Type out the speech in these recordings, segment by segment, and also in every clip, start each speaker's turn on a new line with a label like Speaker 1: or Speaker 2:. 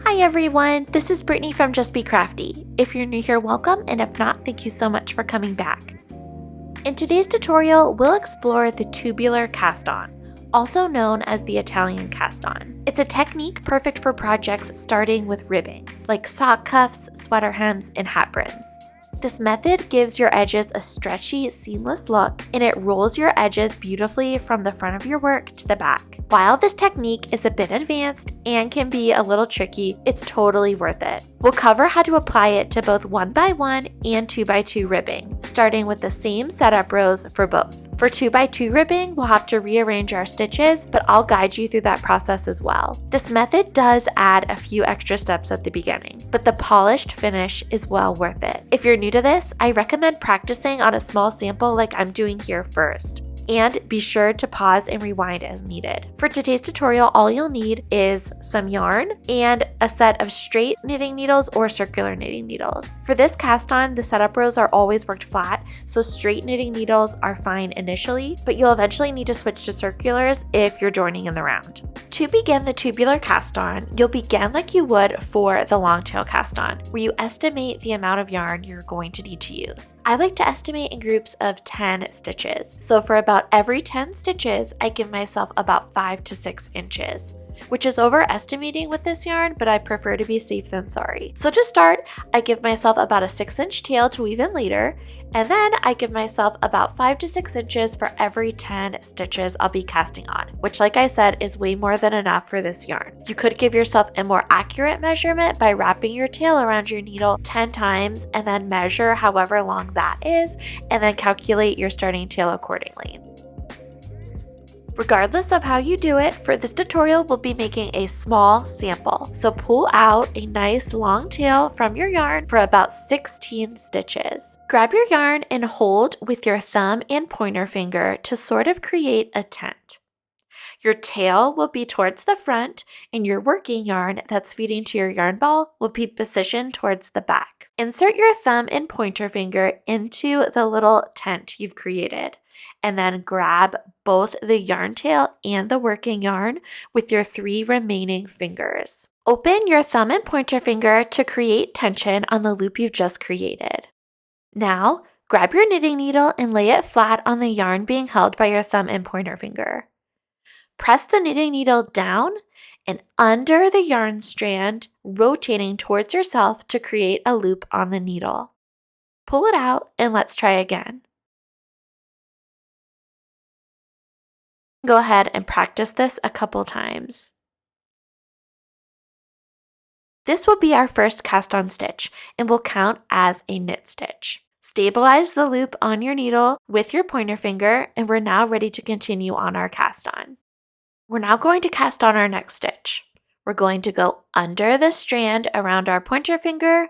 Speaker 1: Hi everyone, this is Brittany from Just Be Crafty. If you're new here, welcome, and if not, thank you so much for coming back. In today's tutorial, we'll explore the tubular cast on, also known as the Italian cast on. It's a technique perfect for projects starting with ribbing, like sock cuffs, sweater hems, and hat brims. This method gives your edges a stretchy, seamless look, and it rolls your edges beautifully from the front of your work to the back. While this technique is a bit advanced and can be a little tricky, it's totally worth it. We'll cover how to apply it to both 1x1 and 2x2 ribbing, starting with the same setup rows for both. For 2x2 ribbing, we'll have to rearrange our stitches, but I'll guide you through that process as well. This method does add a few extra steps at the beginning, but the polished finish is well worth it. If you're new to this, I recommend practicing on a small sample like I'm doing here first. And be sure to pause and rewind as needed. For today's tutorial, all you'll need is some yarn and a set of straight knitting needles or circular knitting needles. For this cast on, the setup rows are always worked flat, so straight knitting needles are fine initially, but you'll eventually need to switch to circulars if you're joining in the round. To begin the tubular cast on, you'll begin like you would for the long tail cast on, where you estimate the amount of yarn you're going to need to use. I like to estimate in groups of 10 stitches, so for about every 10 stitches, I give myself about 5 to 6 inches, which is overestimating with this yarn, but I prefer to be safe than sorry. So to start, I give myself about a 6-inch tail to weave in later, and then I give myself about 5 to 6 inches for every 10 stitches I'll be casting on, which like I said is way more than enough for this yarn. You could give yourself a more accurate measurement by wrapping your tail around your needle 10 times and then measure however long that is, and then calculate your starting tail accordingly. Regardless of how you do it, for this tutorial we'll be making a small sample. So pull out a nice long tail from your yarn for about 16 stitches. Grab your yarn and hold with your thumb and pointer finger to sort of create a tent. Your tail will be towards the front and your working yarn that's feeding to your yarn ball will be positioned towards the back. Insert your thumb and pointer finger into the little tent you've created, and then grab both the yarn tail and the working yarn with your 3 remaining fingers. Open your thumb and pointer finger to create tension on the loop you've just created. Now, grab your knitting needle and lay it flat on the yarn being held by your thumb and pointer finger. Press the knitting needle down and under the yarn strand, rotating towards yourself to create a loop on the needle. Pull it out and let's try again. Go ahead and practice this a couple times. This will be our first cast on stitch and will count as a knit stitch. Stabilize the loop on your needle with your pointer finger, and we're now ready to continue on our cast on. We're now going to cast on our next stitch. We're going to go under the strand around our pointer finger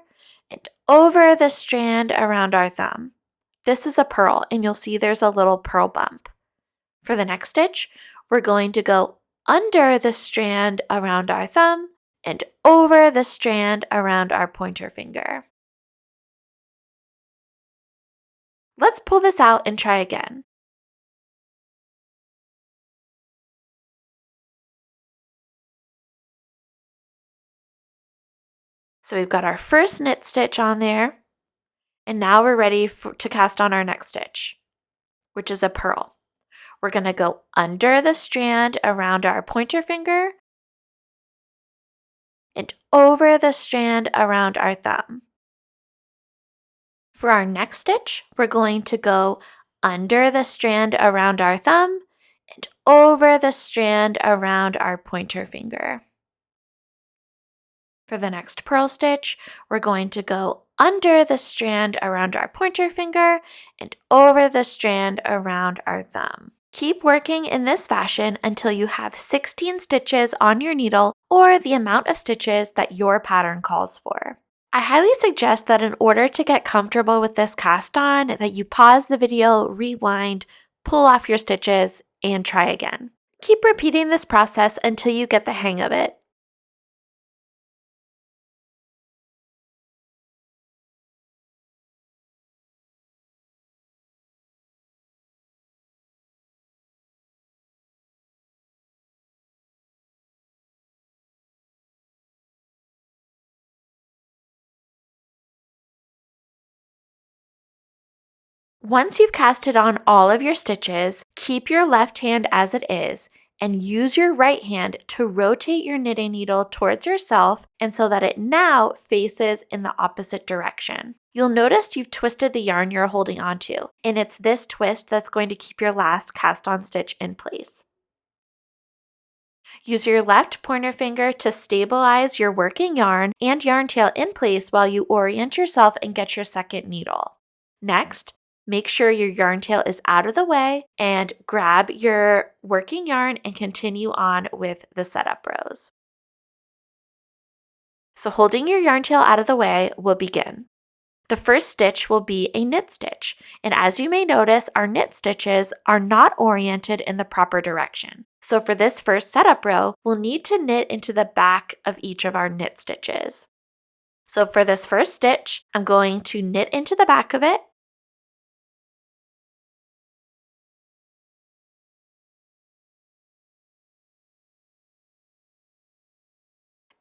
Speaker 1: and over the strand around our thumb. This is a purl, and you'll see there's a little purl bump. For the next stitch, we're going to go under the strand around our thumb and over the strand around our pointer finger. Let's pull this out and try again. So we've got our first knit stitch on there, and now we're ready to cast on our next stitch, which is a purl. We're going to go under the strand around our pointer finger and over the strand around our thumb. For our next stitch, we're going to go under the strand around our thumb and over the strand around our pointer finger. For the next purl stitch, we're going to go under the strand around our pointer finger and over the strand around our thumb. Keep working in this fashion until you have 16 stitches on your needle or the amount of stitches that your pattern calls for. I highly suggest that in order to get comfortable with this cast on, that you pause the video, rewind, pull off your stitches, and try again. Keep repeating this process until you get the hang of it. Once you've casted on all of your stitches, keep your left hand as it is and use your right hand to rotate your knitting needle towards yourself and so that it now faces in the opposite direction. You'll notice you've twisted the yarn you're holding onto, and it's this twist that's going to keep your last cast on stitch in place. Use your left pointer finger to stabilize your working yarn and yarn tail in place while you orient yourself and get your second needle. Next, make sure your yarn tail is out of the way and grab your working yarn and continue on with the setup rows. So holding your yarn tail out of the way, we'll begin. The first stitch will be a knit stitch, and as you may notice, our knit stitches are not oriented in the proper direction. So for this first setup row, we'll need to knit into the back of each of our knit stitches. So for this first stitch, I'm going to knit into the back of it,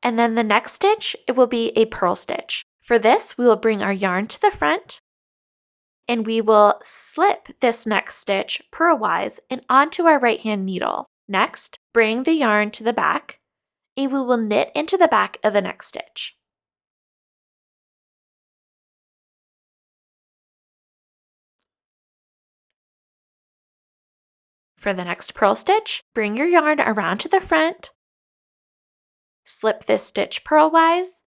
Speaker 1: and then the next stitch, it will be a purl stitch. For this, we will bring our yarn to the front, and we will slip this next stitch purlwise and onto our right hand needle. Next, bring the yarn to the back, and we will knit into the back of the next stitch. For the next purl stitch, bring your yarn around to the front, slip this stitch purlwise,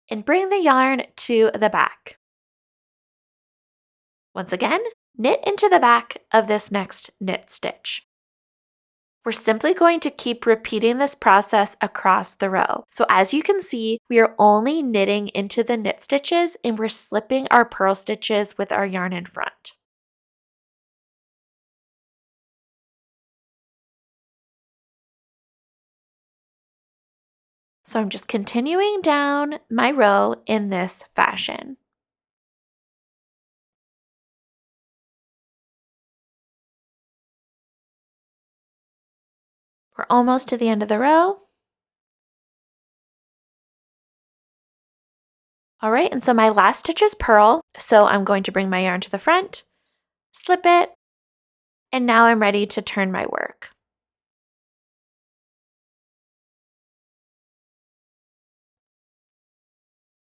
Speaker 1: and bring the yarn to the back. Once again, knit into the back of this next knit stitch. We're simply going to keep repeating this process across the row. So as you can see, we are only knitting into the knit stitches and we're slipping our purl stitches with our yarn in front. So I'm just continuing down my row in this fashion. We're almost to the end of the row. All right, and so my last stitch is purl, so I'm going to bring my yarn to the front, slip it, and now I'm ready to turn my work.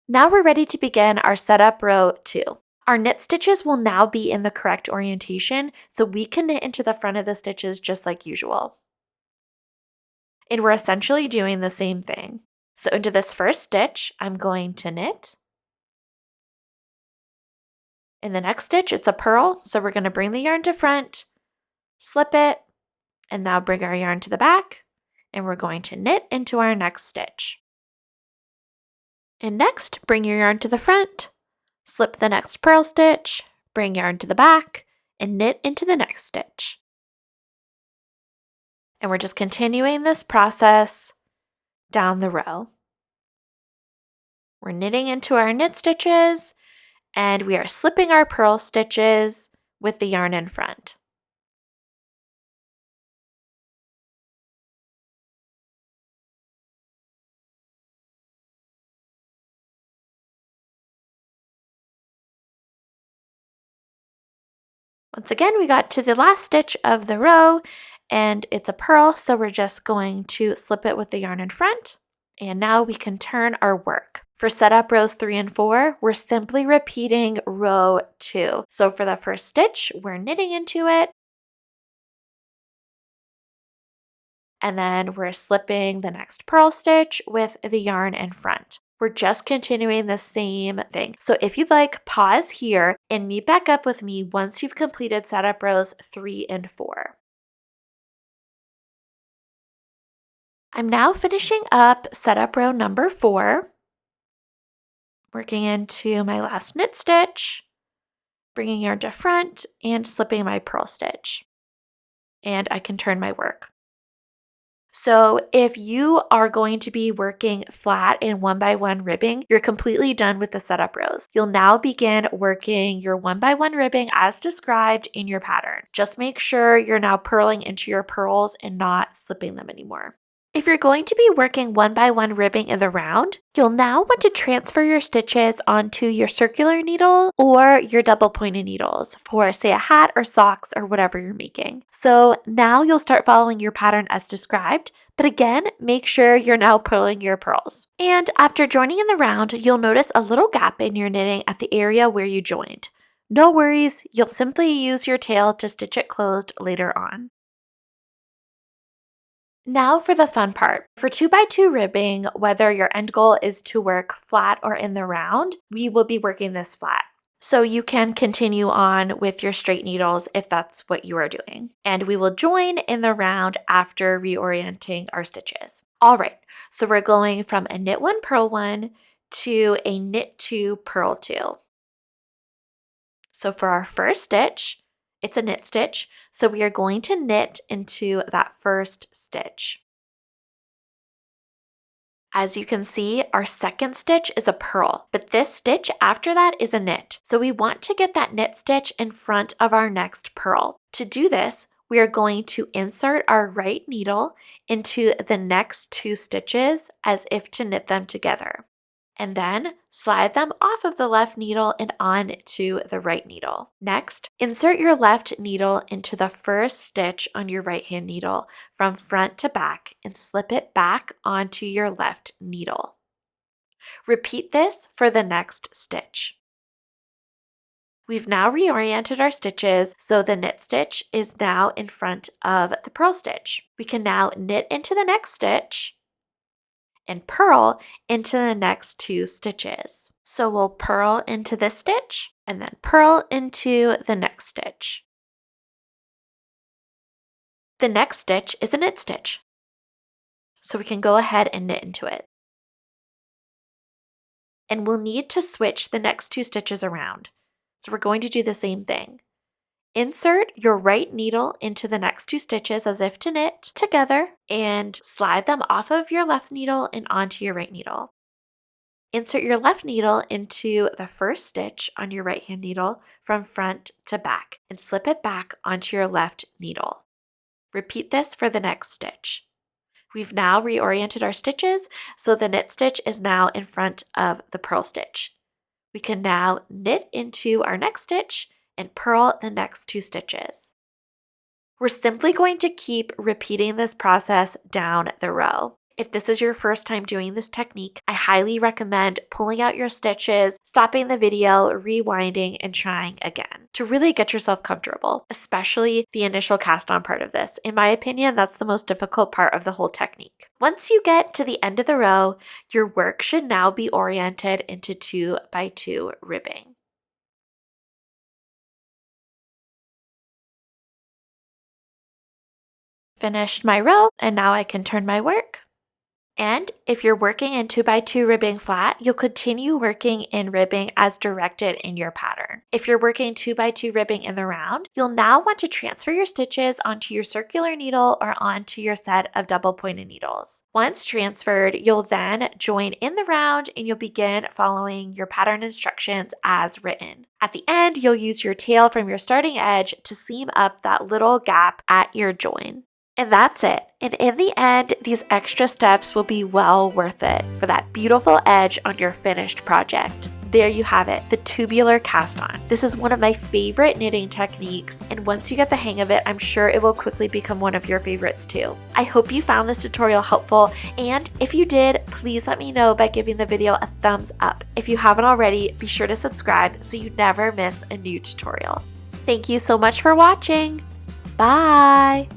Speaker 1: Now we're ready to begin our setup row 2. Our knit stitches will now be in the correct orientation, so we can knit into the front of the stitches just like usual. And we're essentially doing the same thing. So into this first stitch, I'm going to knit. In the next stitch, it's a purl, so we're going to bring the yarn to front, slip it, and now bring our yarn to the back, and we're going to knit into our next stitch. And next, bring your yarn to the front, slip the next purl stitch, bring yarn to the back, and knit into the next stitch. And we're just continuing this process down the row. We're knitting into our knit stitches, and we are slipping our purl stitches with the yarn in front. Once again, we got to the last stitch of the row, and it's a purl, so we're just going to slip it with the yarn in front, and now we can turn our work. For setup rows 3 and 4, we're simply repeating row 2. So for the first stitch, we're knitting into it, and then we're slipping the next purl stitch with the yarn in front. We're just continuing the same thing. So if you'd like, pause here and meet back up with me once you've completed setup rows 3 and 4. I'm now finishing up setup row number 4, working into my last knit stitch, bringing yarn to front, and slipping my purl stitch. And I can turn my work. So if you are going to be working flat and 1x1 ribbing, you're completely done with the setup rows. You'll now begin working your 1x1 ribbing as described in your pattern. Just make sure you're now purling into your purls and not slipping them anymore. If you're going to be working one by one ribbing in the round, you'll now want to transfer your stitches onto your circular needle or your double pointed needles for, say, a hat or socks or whatever you're making. So now you'll start following your pattern as described, but again, make sure you're now pulling your pearls. And after joining in the round, you'll notice a little gap in your knitting at the area where you joined. No worries, you'll simply use your tail to stitch it closed later on. Now for the fun part. For 2x2 ribbing, whether your end goal is to work flat or in the round, we will be working this flat. So you can continue on with your straight needles if that's what you are doing. And we will join in the round after reorienting our stitches. All right, so we're going from a knit 1, purl 1 to a knit 2, purl 2. So for our first stitch, it's a knit stitch, so we are going to knit into that first stitch. As you can see, our second stitch is a purl, but this stitch after that is a knit. So we want to get that knit stitch in front of our next purl. To do this, we are going to insert our right needle into the next 2 stitches as if to knit them together. And then slide them off of the left needle and on to the right needle. Next, insert your left needle into the first stitch on your right hand needle from front to back and slip it back onto your left needle. Repeat this for the next stitch. We've now reoriented our stitches, so the knit stitch is now in front of the purl stitch. We can now knit into the next stitch and purl into the next 2 stitches. So we'll purl into this stitch and then purl into the next stitch. The next stitch is a knit stitch, so we can go ahead and knit into it. And we'll need to switch the next 2 stitches around. So we're going to do the same thing. Insert your right needle into the next 2 stitches as if to knit together and slide them off of your left needle and onto your right needle. Insert your left needle into the first stitch on your right hand needle from front to back and slip it back onto your left needle. Repeat this for the next stitch. We've now reoriented our stitches, so the knit stitch is now in front of the purl stitch. We can now knit into our next stitch and purl the next 2 stitches. We're simply going to keep repeating this process down the row. If this is your first time doing this technique, I highly recommend pulling out your stitches, stopping the video, rewinding, and trying again to really get yourself comfortable, especially the initial cast on part of this. In my opinion, that's the most difficult part of the whole technique. Once you get to the end of the row, your work should now be oriented into 2x2 ribbing. Finished my row, and now I can turn my work. And if you're working in 2x2 ribbing flat, you'll continue working in ribbing as directed in your pattern. If you're working 2x2 ribbing in the round, you'll now want to transfer your stitches onto your circular needle or onto your set of double pointed needles. Once transferred, you'll then join in the round and you'll begin following your pattern instructions as written. At the end, you'll use your tail from your starting edge to seam up that little gap at your join. And that's it. And in the end, these extra steps will be well worth it for that beautiful edge on your finished project. There you have it, the tubular cast on. This is one of my favorite knitting techniques, and once you get the hang of it, I'm sure it will quickly become one of your favorites too. I hope you found this tutorial helpful, and if you did, please let me know by giving the video a thumbs up. If you haven't already, be sure to subscribe so you never miss a new tutorial. Thank you so much for watching. Bye!